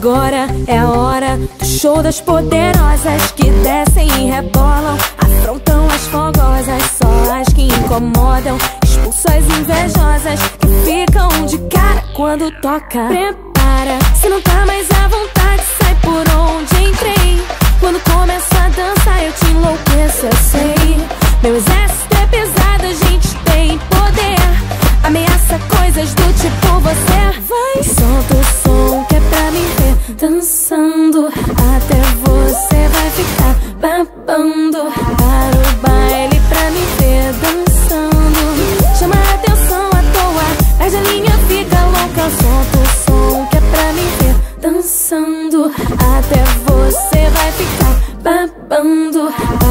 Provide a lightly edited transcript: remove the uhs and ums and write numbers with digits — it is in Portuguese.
Agora é a hora do show das poderosas que descem e rebolam, afrontam as fogosas, só as que incomodam, expulsam as invejosas que ficam de cara quando toca. Prepara, se não tá mais à vontade, sai por onde entrei. Quando começo a dançar eu te enlouqueço, eu sei. Meu exército é pesado, a gente tem poder, ameaça coisas do tipo você. Vai, solta o som que é pra me ver dançando, até você vai ficar babando. Para o baile pra me ver dançando, chama a atenção à toa, perde a linha, fica louca. Solta o som que é pra me ver dançando, até você vai ficar babando.